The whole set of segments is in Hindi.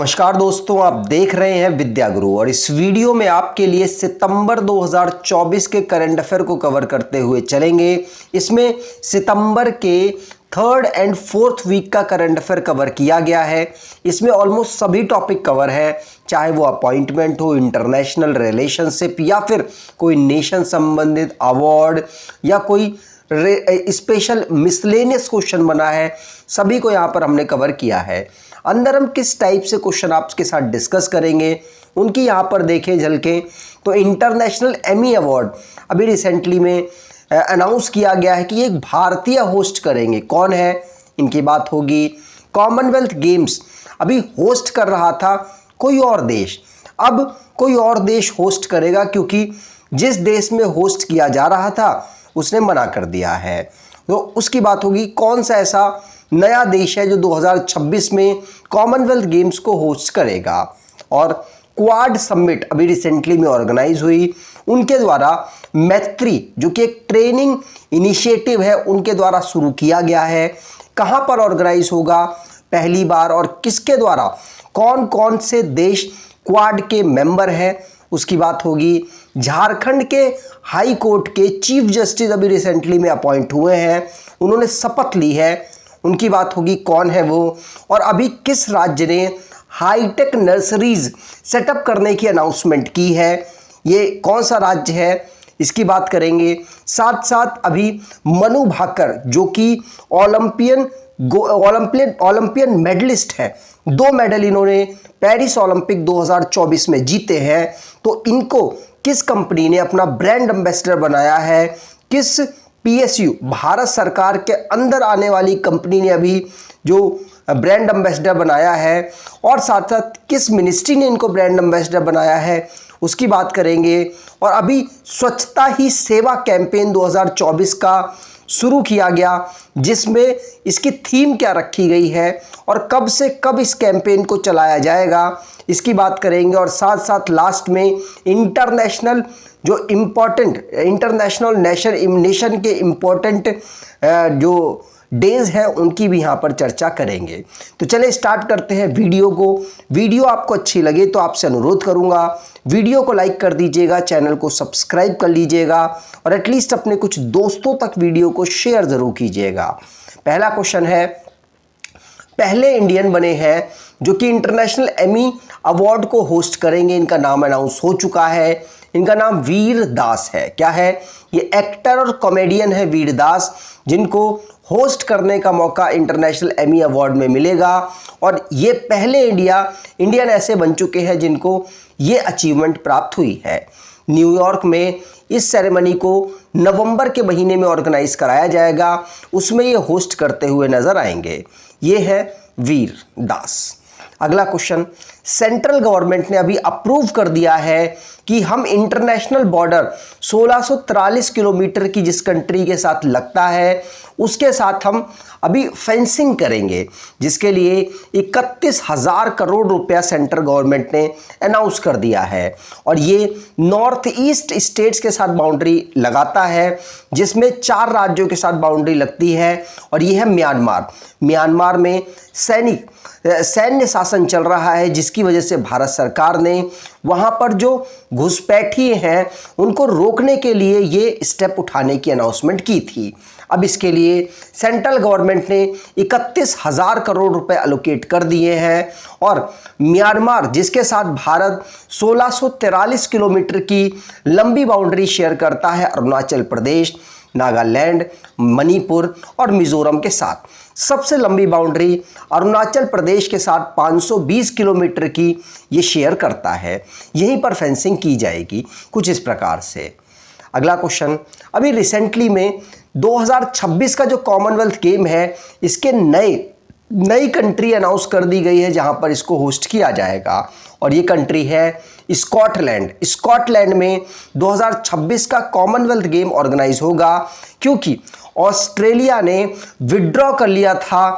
नमस्कार दोस्तों, आप देख रहे हैं विद्या गुरु और इस वीडियो में आपके लिए सितंबर 2024 के करंट अफेयर को कवर करते हुए चलेंगे। इसमें सितंबर के 3rd and 4th वीक का करंट अफेयर कवर किया गया है। इसमें ऑलमोस्ट सभी टॉपिक कवर है, चाहे वो अपॉइंटमेंट हो, इंटरनेशनल रिलेशनशिप या फिर कोई नेशन संबंधित अवार्ड या कोई स्पेशल मिसलेनियस क्वेश्चन बना है, सभी को यहाँ पर हमने कवर किया है। अंदर हम किस टाइप से क्वेश्चन आपके साथ डिस्कस करेंगे उनकी यहाँ पर देखें झलकें तो इंटरनेशनल एमी अवार्ड अभी रिसेंटली में अनाउंस किया गया है कि एक भारतीय होस्ट करेंगे। कौन है, इनकी बात होगी। कॉमनवेल्थ गेम्स अभी होस्ट कर रहा था कोई और देश, अब कोई और देश होस्ट करेगा क्योंकि जिस देश में होस्ट किया जा रहा था उसने मना कर दिया है। तो उसकी बात होगी कौन सा ऐसा नया देश है जो 2026 में कॉमनवेल्थ गेम्स को होस्ट करेगा। और क्वाड समिट अभी रिसेंटली में ऑर्गेनाइज हुई, उनके द्वारा मैत्री जो कि एक ट्रेनिंग इनिशिएटिव है उनके द्वारा शुरू किया गया है। कहां पर ऑर्गेनाइज होगा पहली बार और किसके द्वारा, कौन कौन से देश क्वाड के मेंबर हैं उसकी बात होगी। झारखंड के हाई कोर्ट के चीफ जस्टिस अभी रिसेंटली में अपॉइंट हुए हैं, उन्होंने शपथ ली है, उनकी बात होगी कौन है वो। और अभी किस राज्य ने हाईटेक नर्सरीज सेटअप करने की अनाउंसमेंट की है, ये कौन सा राज्य है, इसकी बात करेंगे। साथ साथ अभी मनु भाकर जो कि ओलंपियन मेडलिस्ट है, 2 मेडल इन्होंने पेरिस ओलंपिक 2024 में जीते हैं, तो इनको किस कंपनी ने अपना ब्रांड एम्बेसडर बनाया है, किस पीएसयू भारत सरकार के अंदर आने वाली कंपनी ने अभी जो ब्रांड एम्बेसडर बनाया है, और साथ साथ किस मिनिस्ट्री ने इनको ब्रांड एम्बेसडर बनाया है उसकी बात करेंगे। और अभी स्वच्छता ही सेवा कैंपेन 2024 का शुरू किया गया, जिसमें इसकी थीम क्या रखी गई है और कब से कब इस कैंपेन को चलाया जाएगा इसकी बात करेंगे। और साथ साथ लास्ट में इंटरनेशनल जो इम्पोर्टेंट इंटरनेशनल नेशन के इम्पोर्टेंट जो डेज हैं उनकी भी यहाँ पर चर्चा करेंगे। तो चलिए स्टार्ट करते हैं वीडियो को। वीडियो आपको अच्छी लगे तो आपसे अनुरोध करूँगा वीडियो को लाइक कर दीजिएगा, चैनल को सब्सक्राइब कर लीजिएगा और एटलीस्ट अपने कुछ दोस्तों तक वीडियो को शेयर ज़रूर कीजिएगा। पहला क्वेश्चन है, पहले इंडियन बने हैं जो कि इंटरनेशनल एमी अवार्ड को होस्ट करेंगे, इनका नाम अनाउंस हो चुका है। इनका नाम वीर दास है। क्या है, ये एक्टर और कॉमेडियन है वीर दास, जिनको होस्ट करने का मौका इंटरनेशनल एमी अवार्ड में मिलेगा। और ये पहले इंडियन ऐसे बन चुके हैं जिनको ये अचीवमेंट प्राप्त हुई है। न्यूयॉर्क में इस सेरेमनी को नवंबर के महीने में ऑर्गेनाइज कराया जाएगा, उसमें ये होस्ट करते हुए नजर आएंगे। ये है वीर दास। अगला क्वेश्चन, सेंट्रल गवर्नमेंट ने अभी अप्रूव कर दिया है कि हम इंटरनेशनल बॉर्डर 1643 किलोमीटर की जिस कंट्री के साथ लगता है उसके साथ हम अभी फेंसिंग करेंगे, जिसके लिए 31,000 करोड़ रुपया सेंट्रल गवर्नमेंट ने अनाउंस कर दिया है। और ये नॉर्थ ईस्ट स्टेट्स के साथ बाउंड्री लगाता है, जिसमें 4 राज्यों के साथ बाउंड्री लगती है। और ये है म्यांमार में सैन्य शासन चल रहा है, जिसकी वजह से भारत सरकार ने वहां पर जो घुसपैठिए हैं उनको रोकने के लिए ये स्टेप उठाने की अनाउंसमेंट की थी। अब इसके लिए सेंट्रल गवर्नमेंट ने 31,000 करोड़ रुपए एलोकेट कर दिए हैं। और म्यांमार जिसके साथ भारत 1643 किलोमीटर की लंबी बाउंड्री शेयर करता है, अरुणाचल प्रदेश, नागालैंड, मणिपुर और मिजोरम के साथ सबसे लंबी बाउंड्री अरुणाचल प्रदेश के साथ 520 किलोमीटर की ये शेयर करता है। यहीं पर फेंसिंग की जाएगी कुछ इस प्रकार से। अगला क्वेश्चन, अभी रिसेंटली में 2026 का जो कॉमनवेल्थ गेम है इसके नई कंट्री अनाउंस कर दी गई है जहां पर इसको होस्ट किया जाएगा, और ये कंट्री है स्कॉटलैंड में 2026 का कॉमनवेल्थ गेम ऑर्गेनाइज होगा, क्योंकि ऑस्ट्रेलिया ने विड्रॉ कर लिया था,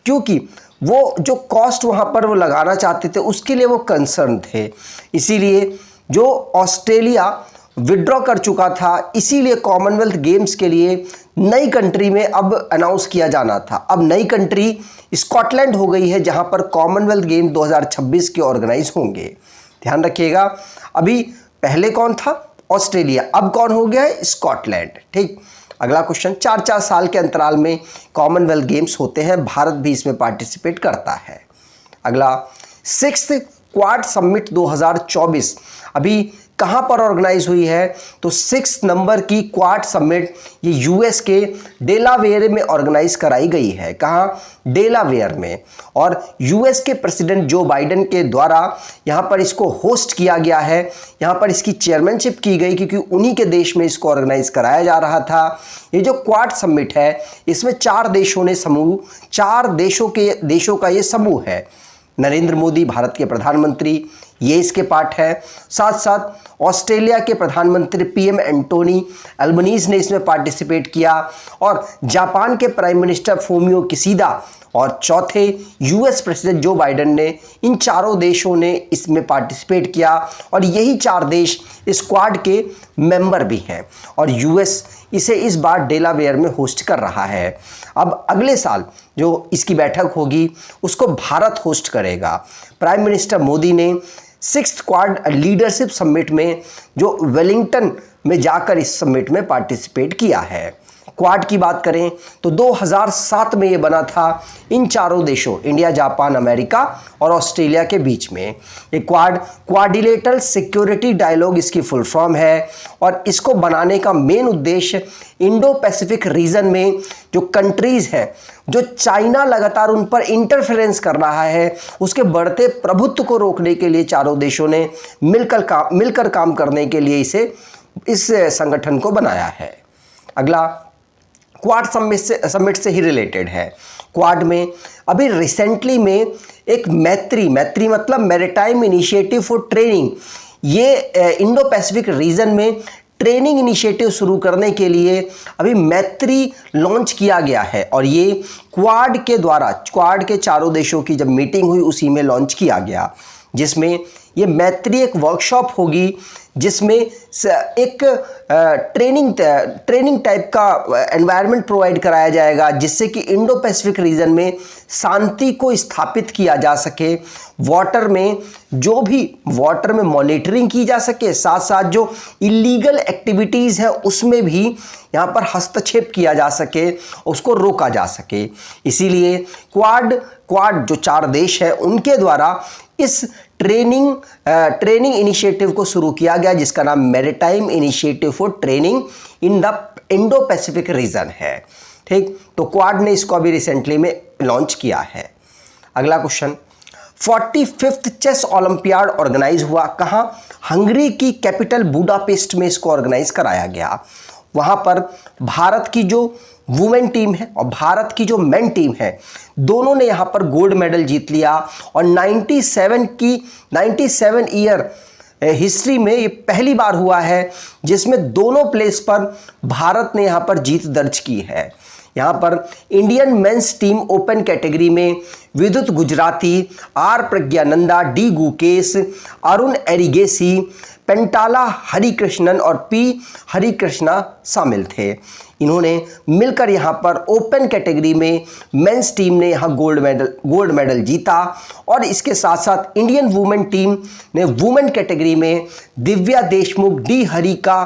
क्योंकि वो जो कॉस्ट वहाँ पर वो लगाना चाहते थे उसके लिए वो कंसर्न थे। इसीलिए जो ऑस्ट्रेलिया विड्रॉ कर चुका था, इसीलिए कॉमनवेल्थ गेम्स के लिए नई कंट्री में अब अनाउंस किया जाना था। अब नई कंट्री स्कॉटलैंड हो गई है जहां पर कॉमनवेल्थ गेम 2026 के ऑर्गेनाइज होंगे। ध्यान रखिएगा, अभी पहले कौन था? ऑस्ट्रेलिया, अब कौन हो गया है? स्कॉटलैंड। ठीक, अगला क्वेश्चन, 4-4 साल के अंतराल में कॉमनवेल्थ गेम्स होते हैं, भारत भी इसमें पार्टिसिपेट करता है। अगला, 6th क्वाड समिट 2024 अभी कहाँ पर ऑर्गेनाइज हुई है? तो 6 नंबर की क्वाड समिट ये यूएस के डेलावेयर में ऑर्गेनाइज कराई गई है। कहाँ? डेलावेयर में। और यूएस के प्रेसिडेंट जो बाइडेन के द्वारा यहाँ पर इसको होस्ट किया गया है, यहाँ पर इसकी चेयरमैनशिप की गई क्योंकि उन्हीं के देश में इसको ऑर्गेनाइज कराया जा रहा था। ये जो क्वाड समिट है इसमें 4 देशों ने समूह, 4 देशों का ये समूह है। नरेंद्र मोदी भारत के प्रधानमंत्री, ये इसके पार्ट है। साथ साथ ऑस्ट्रेलिया के प्रधानमंत्री पीएम एंटोनी अल्बनीज ने इसमें पार्टिसिपेट किया, और जापान के प्राइम मिनिस्टर फूमियो किशिदा, और चौथे यूएस प्रेसिडेंट जो बाइडेन ने, इन चारों देशों ने इसमें पार्टिसिपेट किया। और यही 4 देश स्क्वाड के मेंबर भी हैं, और यूएस इसे इस बार डेलावेयर में होस्ट कर रहा है। अब अगले साल जो इसकी बैठक होगी उसको भारत होस्ट करेगा। प्राइम मिनिस्टर मोदी ने 6th क्वाड लीडरशिप समिट में जो वेलिंगटन में जाकर इस समिट में पार्टिसिपेट किया है। क्वाड की बात करें तो 2007 में ये बना था इन चारों देशों इंडिया, जापान, अमेरिका और ऑस्ट्रेलिया के बीच में। ये क्वाड्रिलेटरल सिक्योरिटी डायलॉग इसकी फुल फॉर्म है, और इसको बनाने का मेन उद्देश्य इंडो पैसिफिक रीजन में जो कंट्रीज़ हैं, जो चाइना लगातार उन पर इंटरफेरेंस कर रहा है, उसके बढ़ते प्रभुत्व को रोकने के लिए चारों देशों ने मिलकर काम करने के लिए इस संगठन को बनाया है। अगला क्वाड समिट से ही रिलेटेड है। क्वाड में अभी रिसेंटली में एक मैत्री मतलब मैरीटाइम इनिशिएटिव फॉर ट्रेनिंग, ये इंडो पैसिफिक रीजन में ट्रेनिंग इनिशिएटिव शुरू करने के लिए अभी मैत्री लॉन्च किया गया है, और ये क्वाड के द्वारा, क्वाड के चारों देशों की जब मीटिंग हुई उसी में लॉन्च किया गया, जिसमें ये मैत्री एक वर्कशॉप होगी जिसमें एक ट्रेनिंग टाइप का एनवायरनमेंट प्रोवाइड कराया जाएगा, जिससे कि इंडो पैसिफिक रीजन में शांति को स्थापित किया जा सके, वाटर में मॉनिटरिंग की जा सके, साथ साथ जो इलीगल एक्टिविटीज़ है उसमें भी यहाँ पर हस्तक्षेप किया जा सके, उसको रोका जा सके। इसीलिए क्वाड जो 4 देश है उनके द्वारा इस ट्रेनिंग इनिशिएटिव को शुरू किया गया, जिसका नाम maritime initiative for training in the Indo Pacific region है। ठीक, तो क्वाड ने इसको अभी रिसेंटली में लॉन्च किया है। अगला question, 45th chess olympiad organise हुआ कहाँ? हंगरी की कैपिटल बुडापेस्ट में इसको ऑर्गेनाइज कराया गया। वहाँ पर भारत की जो वुमेन टीम है और भारत की जो मेन टीम है, दोनों ने यहाँ पर गोल्ड मेडल जीत लिया, और 97 ईयर हिस्ट्री में ये पहली बार हुआ है जिसमें दोनों प्लेस पर भारत ने यहाँ पर जीत दर्ज की है। यहाँ पर Indian men's team open category में विद्युत गुजराती, आर प्रज्ञानंदा, डी गुकेश, अरुण एरिगेसी, पेंटाला हरिकृष्णन और पी हरिकृष्णा शामिल थे। इन्होंने मिलकर यहाँ पर ओपन कैटेगरी में मेंस टीम ने यहाँ गोल्ड मेडल जीता, और इसके साथ साथ इंडियन वुमेन टीम ने वुमेन कैटेगरी में दिव्या देशमुख, डी हरिका,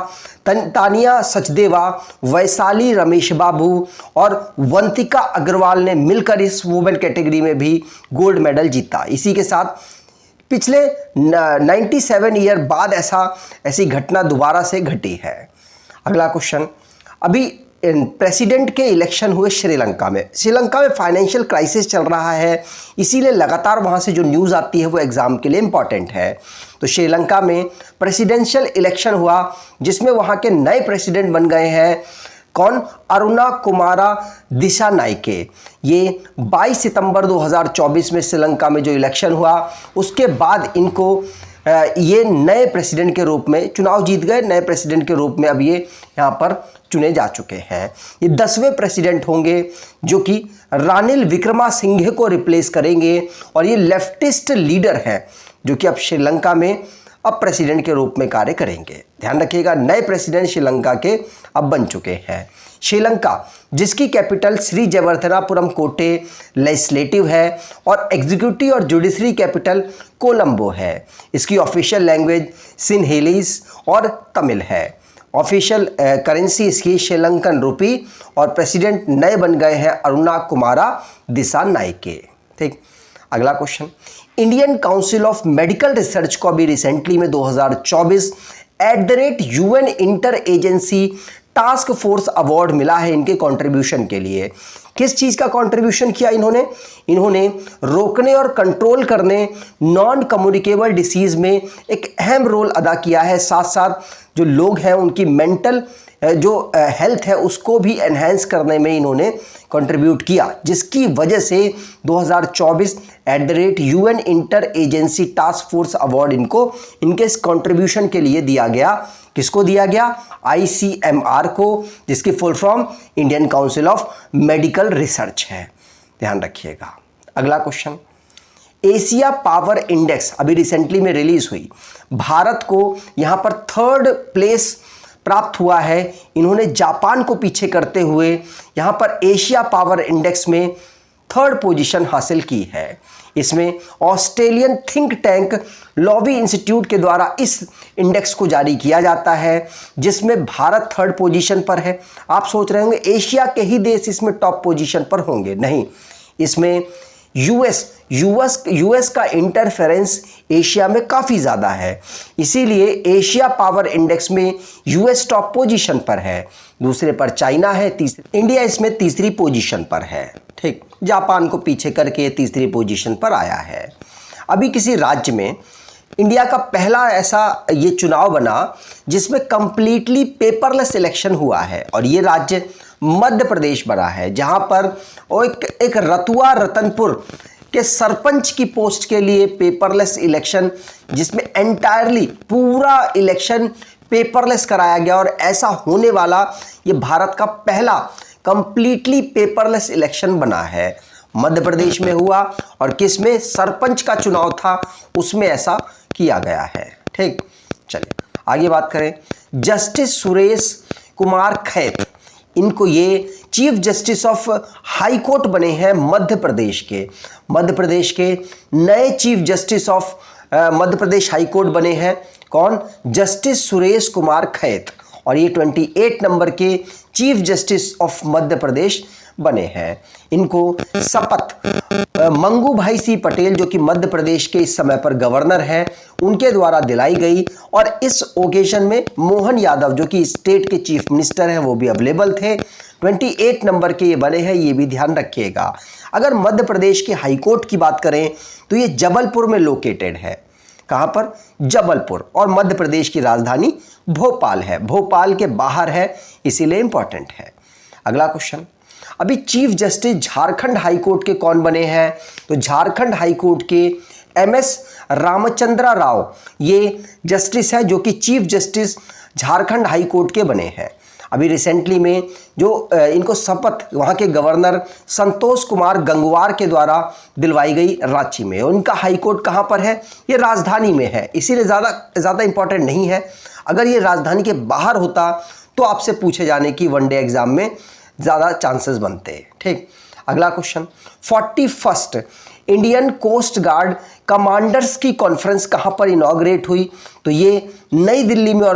तानिया सचदेवा, वैशाली रमेश बाबू और वंतिका अग्रवाल ने मिलकर इस वुमेन कैटेगरी में भी गोल्ड मेडल जीता। इसी के साथ पिछले 97 ईयर बाद ऐसी घटना दोबारा से घटी है। अगला क्वेश्चन, अभी प्रेसिडेंट के इलेक्शन हुए श्रीलंका में फाइनेंशियल क्राइसिस चल रहा है, इसीलिए लगातार वहाँ से जो न्यूज़ आती है वो एग्ज़ाम के लिए इम्पॉर्टेंट है। तो श्रीलंका में प्रेसिडेंशियल इलेक्शन हुआ जिसमें वहाँ के नए प्रेसिडेंट बन गए हैं कौन? अरुणा कुमारा दिशानायके। ये 22 सितंबर 2024 में श्रीलंका में जो इलेक्शन हुआ उसके बाद इनको ये नए प्रेसिडेंट के रूप में चुनाव जीत गए, नए प्रेसिडेंट के रूप में अब ये यहाँ पर चुने जा चुके हैं। ये 10वें प्रेसिडेंट होंगे जो कि रानिल विक्रमासिंघे को रिप्लेस करेंगे, और ये लेफ्टिस्ट लीडर हैं जो कि अब श्रीलंका में अब प्रेसिडेंट के रूप में कार्य करेंगे। ध्यान रखिएगा, नए प्रेसिडेंट श्रीलंका के अब बन चुके हैं। श्रीलंका जिसकी कैपिटल श्री जयवर्धनापुरम कोटे लेजिस्लेटिव है और एग्जीक्यूटिव और जुडिशरी कैपिटल कोलंबो है। इसकी ऑफिशियल लैंग्वेज सिन्हेलीज और तमिल है। ऑफिशियल करेंसी इसकी श्रीलंकन रुपी और प्रेसिडेंट नए बन गए हैं अरुणा कुमारा दिसानायके। ठीक, अगला question, Indian council of medical research को अभी रिसेंटली में 2024 @UN inter agency task force award मिला है इनके कंट्रीब्यूशन के लिए। किस चीज का कंट्रीब्यूशन किया इन्होंने रोकने और कंट्रोल करने नॉन कम्युनिकेबल डिसीज में एक अहम रोल अदा किया है। साथ साथ जो लोग हैं उनकी मेंटल जो हेल्थ है उसको भी एनहेंस करने में इन्होंने कंट्रीब्यूट किया, जिसकी वजह से 2024 @UN inter agency task force award इनको इनके इस कंट्रीब्यूशन के लिए दिया गया। किसको दिया गया? ICMR को, जिसकी full form Indian council of medical research है। ध्यान रखिएगा। अगला क्वेश्चन, एशिया पावर इंडेक्स अभी रिसेंटली में रिलीज हुई। भारत को यहां पर 3rd प्लेस प्राप्त हुआ है। इन्होंने जापान को पीछे करते हुए यहां पर एशिया पावर इंडेक्स में 3rd पोजीशन हासिल की है। इसमें Australian think tank Lowy institute के द्वारा इस इंडेक्स को जारी किया जाता है, जिसमें भारत 3rd पोजीशन पर है। आप सोच रहे होंगे एशिया के ही देश इसमें टॉप पोजीशन पर होंगे, नहीं, इसमें यूएस का इंटरफेरेंस एशिया में काफ़ी ज़्यादा है, इसीलिए एशिया पावर इंडेक्स में यूएस टॉप पोजीशन पर है। दूसरे पर चाइना है, इंडिया इसमें 3री पोजीशन पर है। ठीक, जापान को पीछे करके 3री पोजीशन पर आया है। अभी किसी राज्य में इंडिया का पहला ऐसा ये चुनाव बना जिसमें कंप्लीटली पेपरलेस इलेक्शन हुआ है, और ये राज्य मध्य प्रदेश बना है, जहां पर एक रतुआ रतनपुर के सरपंच की पोस्ट के लिए पेपरलेस इलेक्शन, जिसमें एंटायरली पूरा इलेक्शन पेपरलेस कराया गया, और ऐसा होने वाला ये भारत का पहला कंप्लीटली पेपरलेस इलेक्शन बना है। मध्य प्रदेश में हुआ, और किसमें? सरपंच का चुनाव था, उसमें ऐसा किया गया है। ठीक, चलिए आगे बात करें। जस्टिस सुरेश कुमार खैत, इनको ये chief justice of high court बने हैं मध्य प्रदेश के नए chief justice of Madhya Pradesh high court बने हैं। कौन? जस्टिस सुरेश कुमार खैत, और ये 28 नंबर के chief justice of Madhya Pradesh बने हैं। इनको शपथ मंगू भाई सी पटेल, जो कि मध्य प्रदेश के इस समय पर गवर्नर हैं, उनके द्वारा दिलाई गई, और इस ओकेजन में मोहन यादव, जो कि स्टेट के चीफ मिनिस्टर हैं, वो भी अवेलेबल थे। 28 नंबर के ये बने हैं, ये भी ध्यान रखिएगा। अगर मध्य प्रदेश के हाईकोर्ट की बात करें तो ये जबलपुर में लोकेटेड है। कहाँ पर? जबलपुर, और मध्य प्रदेश की राजधानी भोपाल है, भोपाल के बाहर है, इसीलिए इंपॉर्टेंट है। अगला क्वेश्चन, अभी चीफ जस्टिस झारखंड हाईकोर्ट के कौन बने हैं? तो झारखंड हाईकोर्ट के MS रामचंद्रा राव ये जस्टिस है, जो कि चीफ जस्टिस झारखंड हाईकोर्ट के बने हैं। अभी रिसेंटली में जो इनको शपथ वहाँ के गवर्नर संतोष कुमार गंगवार के द्वारा दिलवाई गई रांची में। उनका हाईकोर्ट कहाँ पर है? ये राजधानी में है, इसीलिए ज़्यादा इंपॉर्टेंट नहीं है। अगर ये राजधानी के बाहर होता तो आपसे पूछे जाने की वनडे एग्जाम में ज़्यादा चांसेस बनते हैं। ठीक, अगला question, 41st Indian coast guard commanders की कॉन्फ्रेंस कहाँ पर इनॉग्रेट हुई? तो ये नई दिल्ली में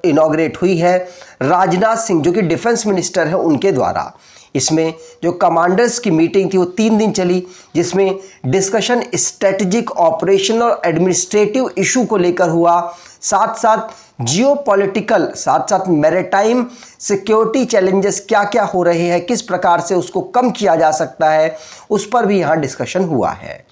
इनॉग्रेट हुई है, राजनाथ सिंह जो कि डिफेंस मिनिस्टर हैं उनके द्वारा। इसमें जो कमांडर्स की मीटिंग थी वो 3 दिन चली, जिसमें डिस्कशन स्ट्रेटेजिक, ऑपरेशनल और एडमिनिस्ट्रेटिव इशू को लेकर हुआ, साथ साथ जियोपॉलिटिकल, साथ साथ मैरीटाइम सिक्योरिटी चैलेंजेस क्या क्या हो रहे हैं, किस प्रकार से उसको कम किया जा सकता है, उस पर भी यहाँ डिस्कशन हुआ है।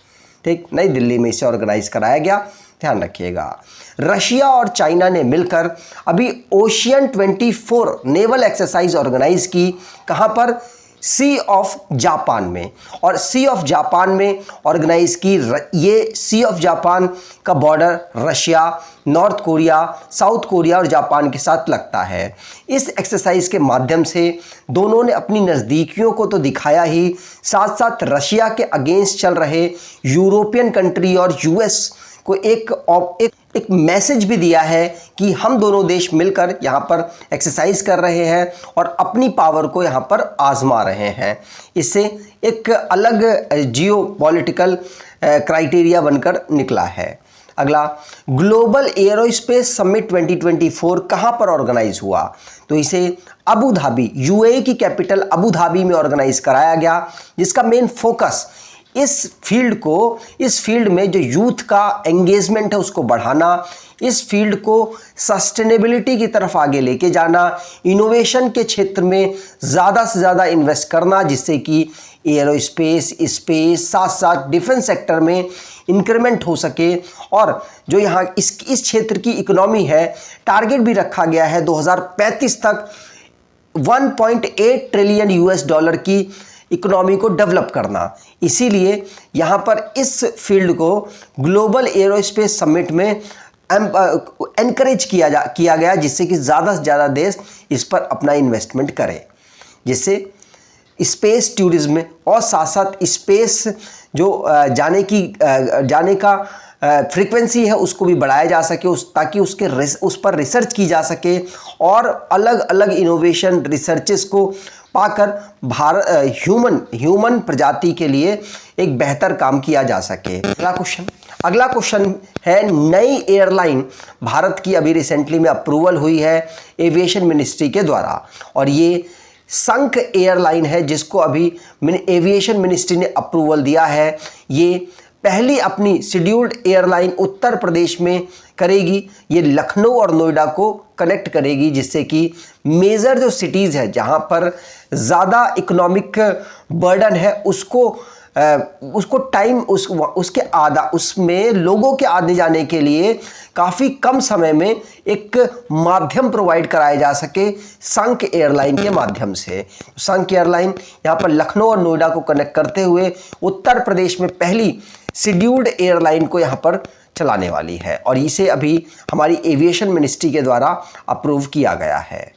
ठीक, नई दिल्ली में इसे ऑर्गेनाइज कराया गया, ध्यान रखिएगा। रशिया और चाइना ने मिलकर अभी ओशियन 24 नेवल एक्सरसाइज ऑर्गेनाइज की। कहाँ पर? सी ऑफ जापान में, और सी ऑफ जापान में ऑर्गेनाइज की। ये सी ऑफ जापान का border Russia, north Korea, south Korea और जापान के साथ लगता है। इस एक्सरसाइज के माध्यम से दोनों ने अपनी नज़दीकियों को तो दिखाया ही, साथ साथ रशिया के अगेंस्ट चल रहे यूरोपियन कंट्री और US को एक मैसेज भी दिया है कि हम दोनों देश मिलकर यहाँ पर एक्सरसाइज कर रहे हैं और अपनी पावर को यहाँ पर आजमा रहे हैं। इससे एक अलग जियो पॉलिटिकल क्राइटेरिया बनकर निकला है। अगला, ग्लोबल एरोस्पेस समिट 2024 कहाँ पर ऑर्गेनाइज हुआ? तो इसे अबू धाबी, यूएई की कैपिटल अबू धाबी में ऑर्गेनाइज कराया गया, जिसका मेन फोकस इस फील्ड में जो यूथ का एंगेजमेंट है उसको बढ़ाना, इस फील्ड को सस्टेनेबिलिटी की तरफ आगे लेके जाना, इनोवेशन के क्षेत्र में ज़्यादा से ज़्यादा इन्वेस्ट करना, जिससे कि एरोस्पेस, स्पेस, साथ साथ डिफेंस सेक्टर में इंक्रीमेंट हो सके। और जो यहाँ इस क्षेत्र की इकोनॉमी है, टारगेट भी रखा गया है 2035 तक 1.8 ट्रिलियन यूएस डॉलर की इकोनॉमी को डेवलप करना। इसीलिए यहाँ पर इस फील्ड को ग्लोबल एरोस्पेस समिट में एनकरेज किया गया, जिससे कि ज़्यादा से ज़्यादा देश इस पर अपना इन्वेस्टमेंट करें, जिससे स्पेस टूरिज्म और साथ साथ स्पेस जो जाने का फ्रीक्वेंसी है उसको भी बढ़ाया जा सके, ताकि उस पर रिसर्च की जा सके और अलग अलग इनोवेशन रिसर्चेस को पाकर ह्यूमन प्रजाति के लिए एक बेहतर काम किया जा सके। अगला क्वेश्चन है, नई एयरलाइन भारत की अभी रिसेंटली में अप्रूवल हुई है एविएशन मिनिस्ट्री के द्वारा, और ये संक एयरलाइन है जिसको अभी एविएशन मिनिस्ट्री ने अप्रूवल दिया है। ये पहली अपनी शेड्यूल्ड एयरलाइन उत्तर प्रदेश में करेगी। ये लखनऊ और नोएडा को कनेक्ट करेगी, जिससे कि मेजर जो सिटीज़ है जहां पर ज़्यादा इकोनॉमिक बर्डन है उसको टाइम उसमें लोगों के आने जाने के लिए काफ़ी कम समय में एक माध्यम प्रोवाइड कराया जा सके संक एयरलाइन के माध्यम से। संक एयरलाइन यहाँ पर लखनऊ और नोएडा को कनेक्ट करते हुए उत्तर प्रदेश में पहली शेड्यूल्ड एयरलाइन को यहाँ पर चलाने वाली है, और इसे अभी हमारी एविएशन मिनिस्ट्री के द्वारा अप्रूव किया गया है।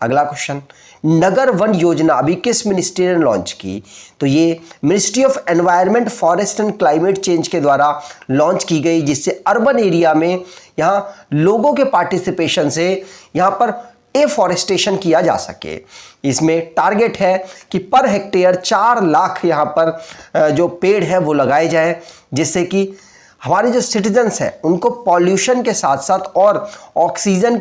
अगला क्वेश्चन, नगर वन योजना अभी किस मिनिस्ट्री ने लॉन्च की? तो ये ministry of environment, forest and climate change के द्वारा लॉन्च की गई, जिससे अर्बन एरिया में यहाँ लोगों के पार्टिसिपेशन से यहाँ पर एफॉरेस्टेशन किया जा सके। इसमें टारगेट है कि पर हेक्टेयर 4 लाख यहाँ पर जो पेड़ है वो लगाए जाए, जिससे कि हमारे जो सिटीजन्स हैं उनको पॉल्यूशन के साथ साथ और ऑक्सीजन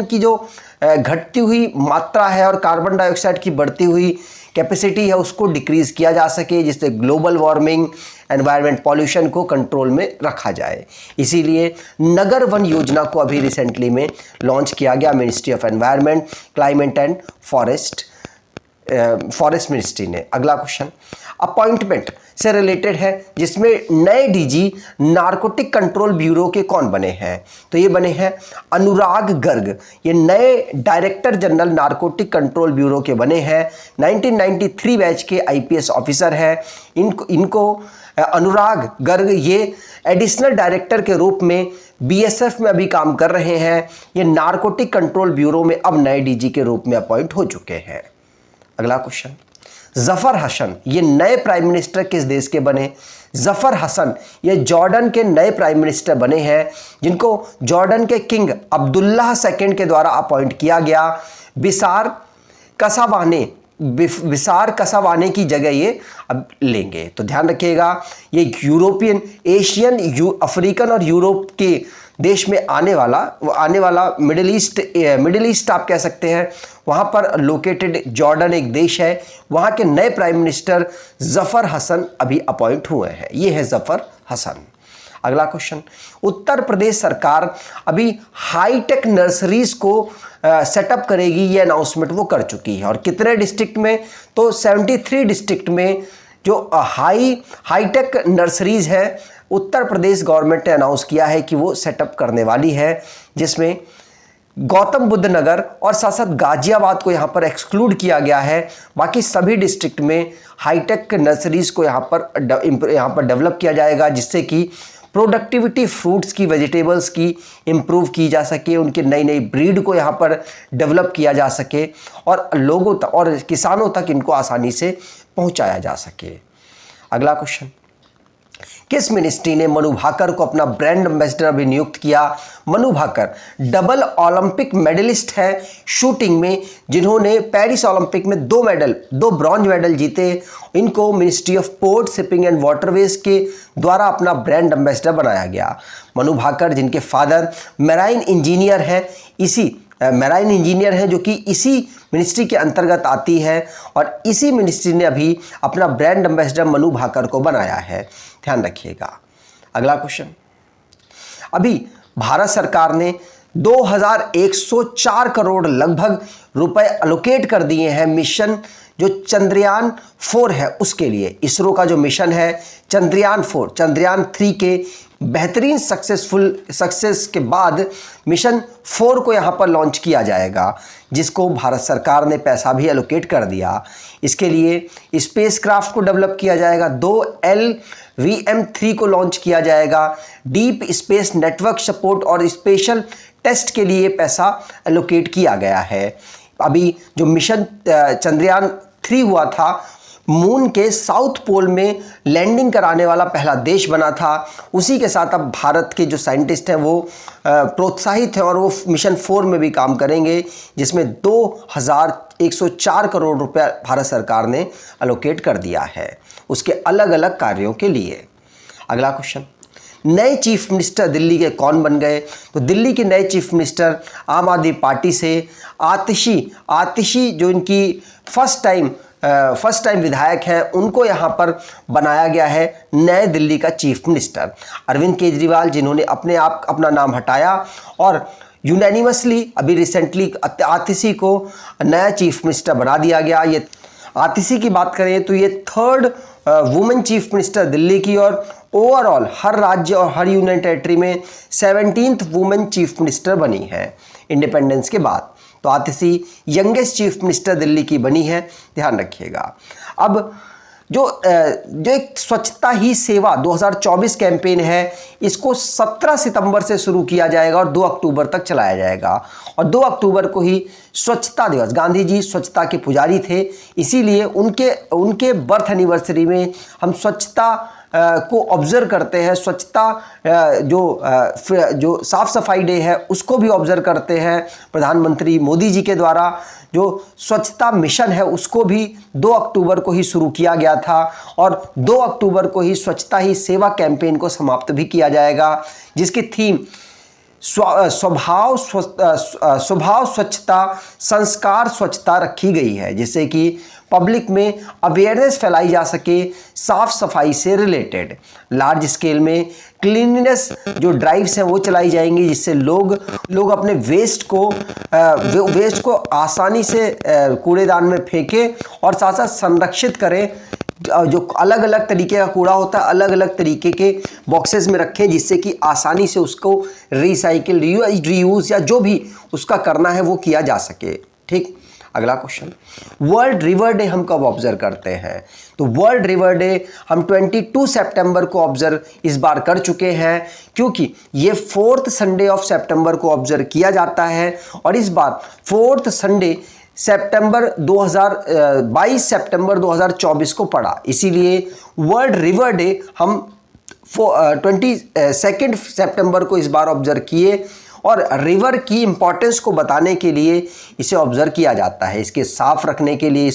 की जो घटती हुई मात्रा है और कार्बन डाइऑक्साइड की बढ़ती हुई कैपेसिटी है उसको डिक्रीज़ किया जा सके, जिससे ग्लोबल वार्मिंग, एनवायरनमेंट पॉल्यूशन को कंट्रोल में रखा जाए। इसीलिए नगर वन योजना को अभी रिसेंटली में लॉन्च किया गया ministry of environment, climate and forest ministry ने। अगला क्वेश्चन अपॉइंटमेंट से रिलेटेड है, जिसमें नए डीजी नारकोटिक कंट्रोल ब्यूरो के कौन बने हैं? तो ये बने हैं अनुराग गर्ग। ये नए director general narcotic control bureau के बने हैं। 1993 बैच के आईपीएस ऑफिसर हैं। इनको अनुराग गर्ग ये एडिशनल डायरेक्टर के रूप में बीएसएफ में अभी काम कर रहे हैं। ये नारकोटिक कंट्रोल ब्यूरो में अब नए डीजी के रूप में अपॉइंट हो चुके हैं। अगला क्वेश्चन, जफर हसन ये नए प्राइम मिनिस्टर किस देश के बने? जफर हसन ये जॉर्डन के नए प्राइम मिनिस्टर बने हैं, जिनको जॉर्डन के किंग अब्दुल्लाह II के द्वारा अपॉइंट किया गया। बिसार कसावाने की जगह ये अब लेंगे। तो ध्यान रखिएगा, ये यूरोपियन, एशियन, अफ्रीकन और यूरोप के देश में आने वाला मिडिल ईस्ट आप कह सकते हैं, वहाँ पर लोकेटेड जॉर्डन एक देश है। वहाँ के नए प्राइम मिनिस्टर जफर हसन अभी अपॉइंट हुए हैं। ये है जफर हसन। अगला क्वेश्चन, उत्तर प्रदेश सरकार अभी हाईटेक नर्सरीज को सेटअप करेगी, ये अनाउंसमेंट वो कर चुकी है। और कितने डिस्ट्रिक्ट में? तो 73 डिस्ट्रिक्ट में जो हाईटेक नर्सरीज है उत्तर प्रदेश गवर्नमेंट ने अनाउंस किया है कि वो सेटअप करने वाली है, जिसमें गौतम बुद्ध नगर और साथ साथ गाजियाबाद को यहाँ पर एक्सक्लूड किया गया है। बाकी सभी डिस्ट्रिक्ट में हाईटेक नर्सरीज को यहाँ पर डेवलप किया जाएगा, जिससे कि प्रोडक्टिविटी फ्रूट्स की, वेजिटेबल्स की इम्प्रूव की जा सके, उनके नई नई ब्रीड को यहाँ पर डेवलप किया जा सके और लोगों तक और किसानों तक इनको आसानी से पहुँचाया जा सके। अगला क्वेश्चन, किस मिनिस्ट्री ने मनु भाकर को अपना ब्रांड एम्बेसडर भी नियुक्त किया? Manu Bhaker double Olympic medallist है शूटिंग में, जिन्होंने पेरिस ओलंपिक में 2 ब्रॉन्ज मेडल जीते। इनको ministry of port, shipping and waterways के द्वारा अपना ब्रांड एम्बेसडर बनाया गया। मनु भाकर जिनके फादर मैराइन इंजीनियर हैं जो कि इसी मिनिस्ट्री के अंतर्गत आती है, और इसी मिनिस्ट्री ने अभी अपना ब्रांड एम्बेसडर मनु भाकर को बनाया है, ध्यान रखिएगा। अगला क्वेश्चन, अभी भारत सरकार ने 2104 करोड़ लगभग रुपए एलोकेट कर दिए हैं मिशन जो चंद्रयान 4 है उसके लिए। इसरो का जो मिशन है चंद्रयान 4, चंद्रयान 3 के बेहतरीन सक्सेस के बाद मिशन 4 को यहाँ पर लॉन्च किया जाएगा, जिसको भारत सरकार ने पैसा भी एलोकेट कर दिया। इसके लिए स्पेसक्राफ्ट को डेवलप किया जाएगा, 2 LVM-3 को लॉन्च किया जाएगा, डीप स्पेस नेटवर्क सपोर्ट और स्पेशल टेस्ट के लिए पैसा एलोकेट किया गया है। अभी जो मिशन चंद्रयान 3 हुआ था, मून के साउथ पोल में लैंडिंग कराने वाला पहला देश बना था। उसी के साथ अब भारत के जो साइंटिस्ट हैं वो प्रोत्साहित हैं और वो मिशन 4 में भी काम करेंगे, जिसमें 2104 करोड़ रुपया भारत सरकार ने एलोकेट कर दिया है उसके अलग अलग कार्यों के लिए। अगला क्वेश्चन, नए चीफ मिनिस्टर दिल्ली के कौन बन गए? तो दिल्ली के नए चीफ मिनिस्टर आम आदमी पार्टी से आतिशी जो इनकी फर्स्ट टाइम विधायक हैं, उनको यहाँ पर बनाया गया है नए दिल्ली का चीफ मिनिस्टर। अरविंद केजरीवाल जिन्होंने अपना नाम हटाया और यूनानिमसली अभी रिसेंटली आतिशी को नया चीफ मिनिस्टर बना दिया गया। ये आतिशी की बात करें तो ये 3rd women chief minister Delhi की, और ओवरऑल हर राज्य और हर यूनियन टेरिटरी में 17th वुमेन चीफ मिनिस्टर बनी है इंडिपेंडेंस के बाद। तो आतिशी यंगेस्ट चीफ मिनिस्टर दिल्ली की बनी है, ध्यान रखिएगा। अब जो एक स्वच्छता ही सेवा 2024 कैंपेन है, इसको 17 सितंबर से शुरू किया जाएगा और 2 अक्टूबर तक चलाया जाएगा। और 2 अक्टूबर को ही स्वच्छता दिवस, गांधी जी स्वच्छता के पुजारी थे, इसीलिए उनके बर्थ एनिवर्सरी में हम स्वच्छता को ऑब्जर्व करते हैं। स्वच्छता जो साफ सफाई डे है उसको भी ऑब्जर्व करते हैं। प्रधानमंत्री मोदी जी के द्वारा जो स्वच्छता मिशन है उसको भी 2 अक्टूबर को ही शुरू किया गया था, और 2 अक्टूबर को ही स्वच्छता ही सेवा कैंपेन को समाप्त भी किया जाएगा, जिसकी थीम स्वभाव स्वच्छता, संस्कार स्वच्छता रखी गई है, जिससे कि पब्लिक में अवेयरनेस फैलाई जा सके साफ सफाई से रिलेटेड। लार्ज स्केल में क्लीननेस जो ड्राइव्स हैं वो चलाई जाएंगी, जिससे लोग अपने वेस्ट को आसानी से कूड़ेदान में फेंकें और साथ साथ संरक्षित करें। जो अलग अलग तरीके का कूड़ा होता है अलग अलग तरीके के बॉक्सेस में रखें, जिससे कि आसानी से उसको रिसाइकिल, रीयूज या जो भी उसका करना है वो किया जा सके। ठीक, अगला क्वेश्चन, वर्ल्ड रिवर डे हम कब ऑब्जर्व करते हैं? तो वर्ल्ड रिवर डे हम 22 सितंबर को ऑब्जर्व इस बार कर चुके हैं, क्योंकि ये 4th संडे ऑफ सितंबर को ऑब्जर्व किया जाता है, और इस बार 4th संडे 22 सितंबर 2024 को पड़ा, इसीलिए वर्ल्ड रिवर डे हम 22 सितंबर को इस बार ऑब्जर्व किए। और रिवर की इंपॉर्टेंस को बताने के लिए इसे ऑब्जर्व किया जाता है, इसके साफ रखने के लिए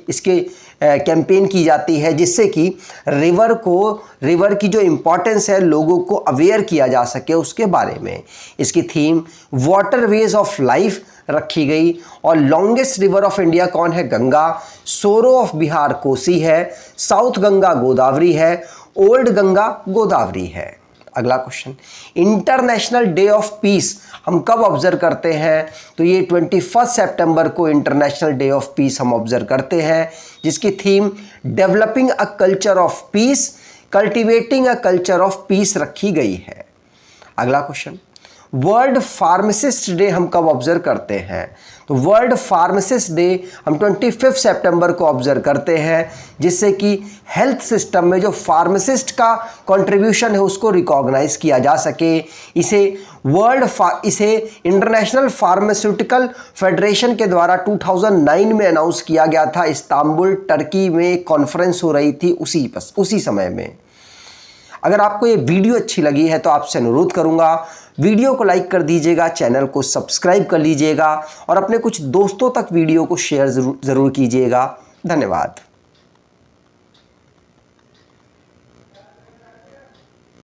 इसके कैंपेन की जाती है, जिससे कि रिवर की जो इम्पोर्टेंस है लोगों को अवेयर किया जा सके उसके बारे में। इसकी थीम वाटरवेज ऑफ लाइफ रखी गई। और लॉन्गेस्ट रिवर ऑफ इंडिया कौन है? गंगा। सोरो ऑफ बिहार कोसी है, साउथ गंगा गोदावरी है, ओल्ड गंगा गोदावरी है। अगला question, international day of peace हम कब ऑब्जर्व करते हैं? तो ये 21 सितंबर को इंटरनेशनल डे ऑफ पीस हम ऑब्जर्व करते हैं, जिसकी theme developing a culture of peace, cultivating a culture of peace रखी गई है। अगला क्वेश्चन, वर्ल्ड फार्मासिस्ट डे हम कब ऑब्जर्व करते हैं? तो वर्ल्ड फार्मासिस्ट डे हम 25 सितंबर को ऑब्जर्व करते हैं, जिससे कि हेल्थ सिस्टम में जो फार्मासिस्ट का कंट्रीब्यूशन है उसको रिकॉग्नाइज किया जा सके। इसे इंटरनेशनल फार्मास्यूटिकल फेडरेशन के द्वारा 2009 में अनाउंस किया गया था। इस्तांबुल टर्की में एक कॉन्फ्रेंस हो रही थी उसी समय में। अगर आपको ये वीडियो अच्छी लगी है तो आपसे अनुरोध करूंगा, वीडियो को लाइक कर दीजिएगा, चैनल को सब्सक्राइब कर लीजिएगा और अपने कुछ दोस्तों तक वीडियो को शेयर ज़रूर कीजिएगा। धन्यवाद।